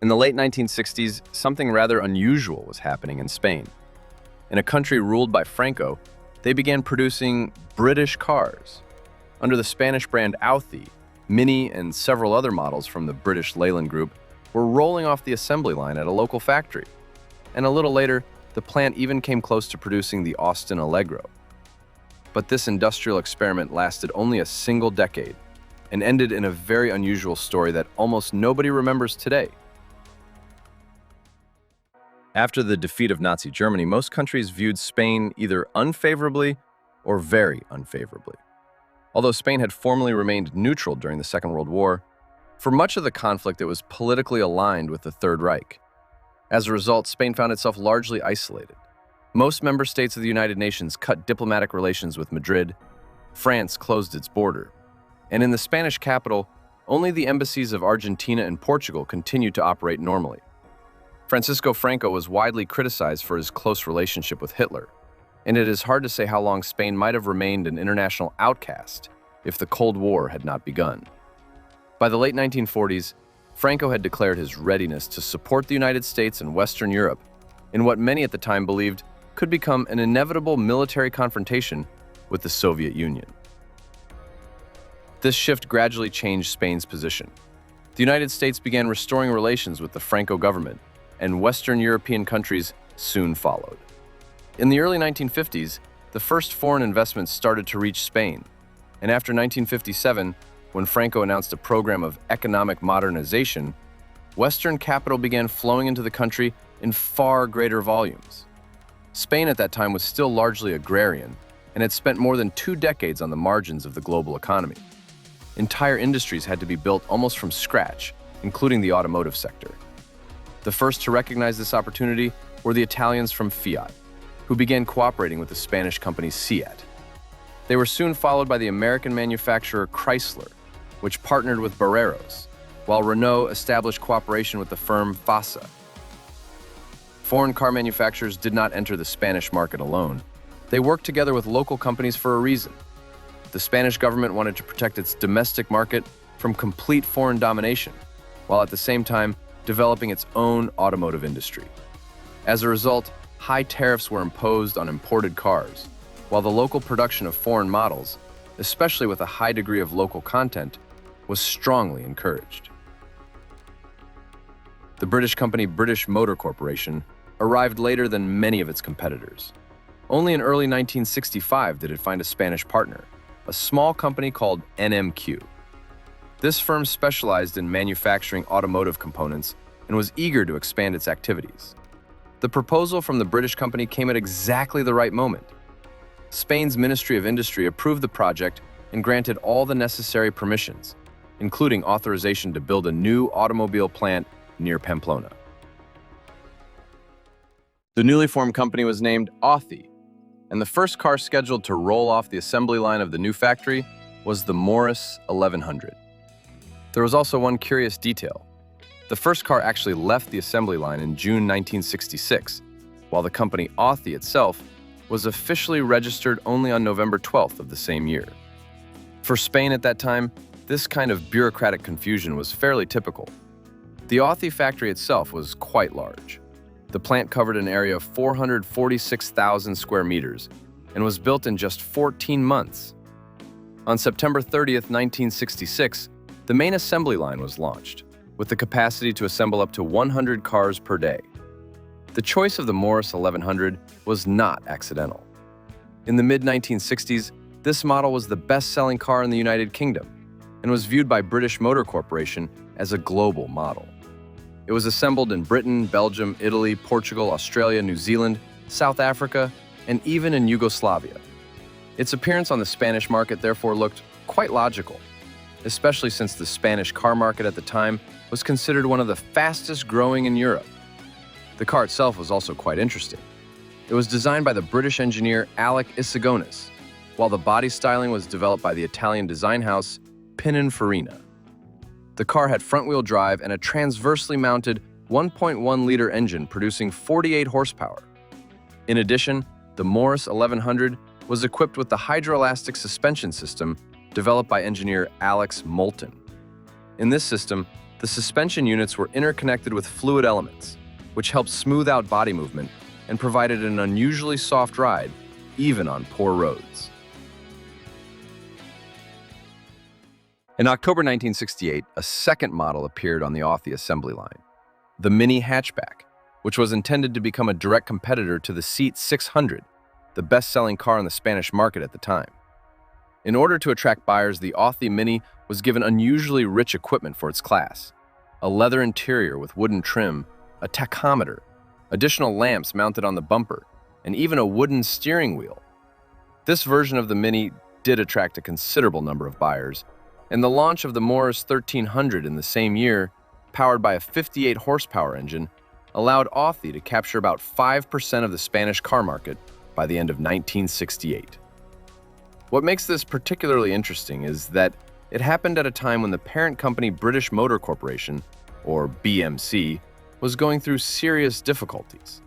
In the late 1960s, something rather unusual was happening in Spain. In a country ruled by Franco, they began producing British cars. Under the Spanish brand Authi, Mini and several other models from the British Leyland group were rolling off the assembly line at a local factory. And a little later, the plant even came close to producing the Austin Allegro. But this industrial experiment lasted only a single decade and ended in a very unusual story that almost nobody remembers today. After the defeat of Nazi Germany, most countries viewed Spain either unfavorably or very unfavorably. Although Spain had formally remained neutral during the Second World War, for much of the conflict it was politically aligned with the Third Reich. As a result, Spain found itself largely isolated. Most member states of the United Nations cut diplomatic relations with Madrid, France closed its border, and in the Spanish capital, only the embassies of Argentina and Portugal continued to operate normally. Francisco Franco was widely criticized for his close relationship with Hitler, and it is hard to say how long Spain might have remained an international outcast if the Cold War had not begun. By the late 1940s, Franco had declared his readiness to support the United States and Western Europe in what many at the time believed could become an inevitable military confrontation with the Soviet Union. This shift gradually changed Spain's position. The United States began restoring relations with the Franco government, and Western European countries soon followed. In the early 1950s, the first foreign investments started to reach Spain, and after 1957, when Franco announced a program of economic modernization, Western capital began flowing into the country in far greater volumes. Spain at that time was still largely agrarian and had spent more than 2 decades on the margins of the global economy. Entire industries had to be built almost from scratch, including the automotive sector. The first to recognize this opportunity were the Italians from Fiat, who began cooperating with the Spanish company Seat. They were soon followed by the American manufacturer Chrysler, which partnered with Barreros, while Renault established cooperation with the firm FASA. Foreign car manufacturers did not enter the Spanish market alone. They worked together with local companies for a reason. The Spanish government wanted to protect its domestic market from complete foreign domination, while at the same time developing its own automotive industry. As a result, high tariffs were imposed on imported cars, while the local production of foreign models, especially with a high degree of local content, was strongly encouraged. The British company British Motor Corporation arrived later than many of its competitors. Only in early 1965 did it find a Spanish partner, a small company called NMQ. This firm specialized in manufacturing automotive components and was eager to expand its activities. The proposal from the British company came at exactly the right moment. Spain's Ministry of Industry approved the project and granted all the necessary permissions, including authorization to build a new automobile plant near Pamplona. The newly formed company was named Authi, and the first car scheduled to roll off the assembly line of the new factory was the Morris 1100. There was also one curious detail. The first car actually left the assembly line in June 1966, while the company Authi itself was officially registered only on November 12th of the same year. For Spain at that time, this kind of bureaucratic confusion was fairly typical. The Authi factory itself was quite large. The plant covered an area of 446,000 square meters and was built in just 14 months. On September 30th, 1966, the main assembly line was launched, with the capacity to assemble up to 100 cars per day. The choice of the Morris 1100 was not accidental. In the mid-1960s, this model was the best-selling car in the United Kingdom and was viewed by British Motor Corporation as a global model. It was assembled in Britain, Belgium, Italy, Portugal, Australia, New Zealand, South Africa, and even in Yugoslavia. Its appearance on the Spanish market therefore looked quite logical, especially since the Spanish car market at the time was considered one of the fastest growing in Europe. The car itself was also quite interesting. It was designed by the British engineer Alec Isagonis, while the body styling was developed by the Italian design house Pininfarina. The car had front-wheel drive and a transversely mounted 1.1-liter engine producing 48 horsepower. In addition, the Morris 1100 was equipped with the hydroelastic suspension system developed by engineer Alex Moulton. In this system, The suspension units were interconnected with fluid elements, which helped smooth out body movement and provided an unusually soft ride, even on poor roads. In October 1968, a second model appeared on the Authi assembly line, the Mini hatchback, which was intended to become a direct competitor to the Seat 600, the best-selling car on the Spanish market at the time. In order to attract buyers, the Authi Mini was given unusually rich equipment for its class: a leather interior with wooden trim, a tachometer, additional lamps mounted on the bumper, and even a wooden steering wheel. This version of the Mini did attract a considerable number of buyers, and the launch of the Morris 1300 in the same year, powered by a 58 horsepower engine, allowed Authi to capture about 5% of the Spanish car market by the end of 1968. What makes this particularly interesting is that it happened at a time when the parent company British Motor Corporation, or BMC, was going through serious difficulties.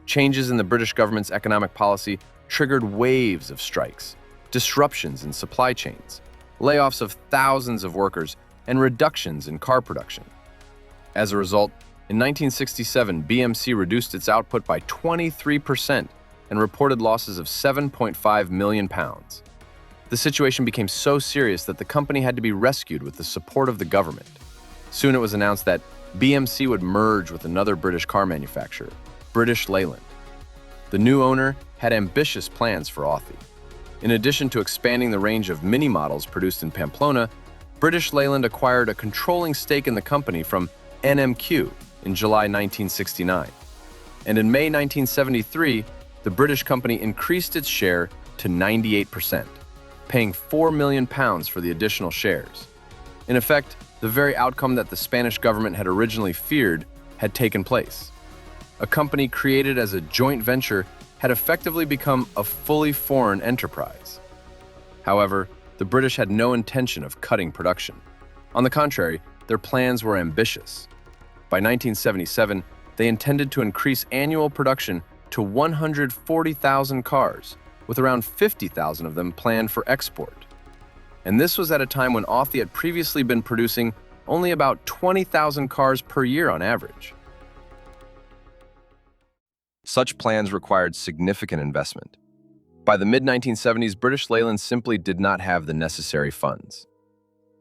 Changes in the British government's economic policy triggered waves of strikes, disruptions in supply chains, layoffs of thousands of workers, and reductions in car production. As a result, in 1967, BMC reduced its output by 23% and reported losses of £7.5 million. The situation became so serious that the company had to be rescued with the support of the government. Soon it was announced that BMC would merge with another British car manufacturer, British Leyland. The new owner had ambitious plans for Authi. In addition to expanding the range of mini models produced in Pamplona, British Leyland acquired a controlling stake in the company from NMQ in July 1969. And in May 1973, the British company increased its share to 98%, paying £4 million for the additional shares. In effect, the very outcome that the Spanish government had originally feared had taken place. A company created as a joint venture had effectively become a fully foreign enterprise. However, the British had no intention of cutting production. On the contrary, their plans were ambitious. By 1977, they intended to increase annual production to 140,000 cars, with around 50,000 of them planned for export. And this was at a time when Authi had previously been producing only about 20,000 cars per year on average. Such plans required significant investment. By the mid-1970s, British Leyland simply did not have the necessary funds.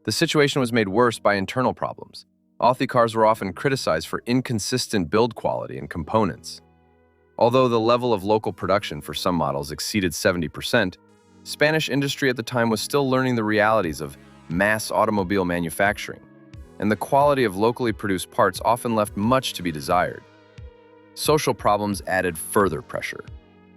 The situation was made worse by internal problems. Authi cars were often criticized for inconsistent build quality and components. Although the level of local production for some models exceeded 70%, Spanish industry at the time was still learning the realities of mass automobile manufacturing, and the quality of locally produced parts often left much to be desired. Social problems added further pressure.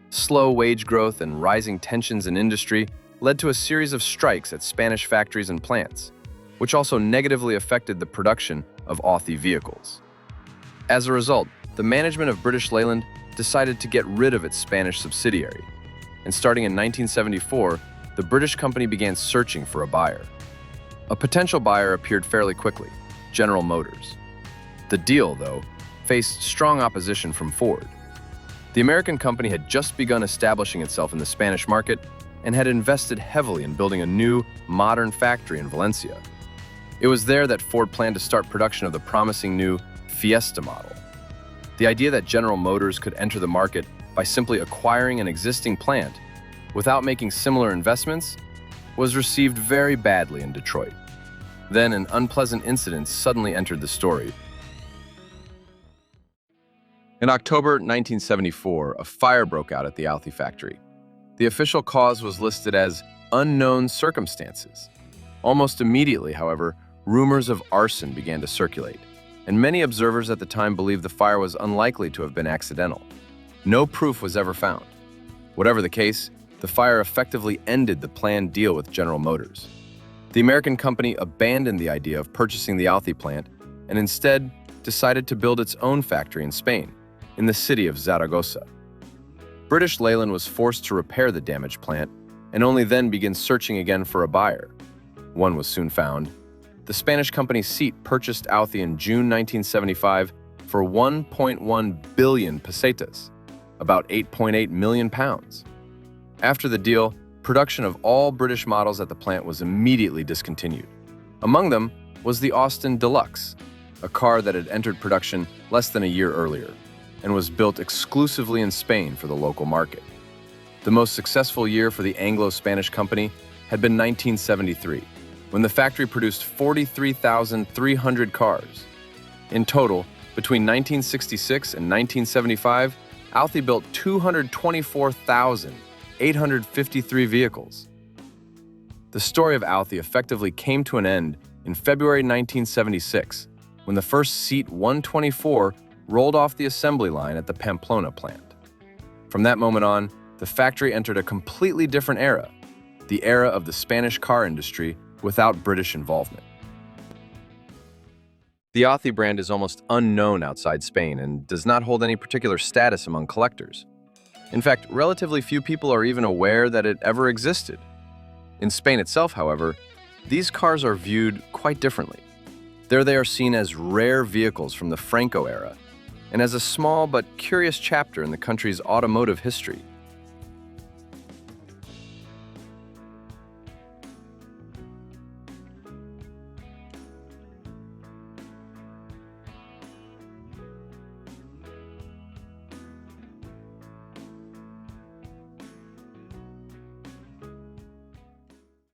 Slow wage growth and rising tensions in industry led to a series of strikes at Spanish factories and plants, which also negatively affected the production of Authi vehicles. As a result, the management of British Leyland decided to get rid of its Spanish subsidiary, and starting in 1974, the British company began searching for a buyer. A potential buyer appeared fairly quickly: General Motors. The deal, though, faced strong opposition from Ford. The American company had just begun establishing itself in the Spanish market and had invested heavily in building a new, modern factory in Valencia. It was there that Ford planned to start production of the promising new Fiesta model. The idea that General Motors could enter the market by simply acquiring an existing plant without making similar investments was received very badly in Detroit. Then an unpleasant incident suddenly entered the story. In October 1974, a fire broke out at the Authi factory. The official cause was listed as unknown circumstances. Almost immediately, however, rumors of arson began to circulate, and many observers at the time believed the fire was unlikely to have been accidental. No proof was ever found. Whatever the case, the fire effectively ended the planned deal with General Motors. The American company abandoned the idea of purchasing the Authi plant and instead decided to build its own factory in Spain, in the city of Zaragoza. British Leyland was forced to repair the damaged plant and only then begin searching again for a buyer. One was soon found. The Spanish company Seat purchased Authi in June 1975 for 1.1 billion pesetas, about 8.8 million pounds. After the deal, production of all British models at the plant was immediately discontinued. Among them was the Austin Deluxe, a car that had entered production less than a year earlier and was built exclusively in Spain for the local market. The most successful year for the Anglo-Spanish company had been 1973, when the factory produced 43,300 cars. In total, between 1966 and 1975, Authi built 224,853 vehicles. The story of Authi effectively came to an end in February 1976, when the first Seat 124 rolled off the assembly line at the Pamplona plant. From that moment on, the factory entered a completely different era, the era of the Spanish car industry without British involvement. The Authi brand is almost unknown outside Spain and does not hold any particular status among collectors. In fact, relatively few people are even aware that it ever existed. In Spain itself, however, these cars are viewed quite differently. There they are seen as rare vehicles from the Franco era, and as a small but curious chapter in the country's automotive history.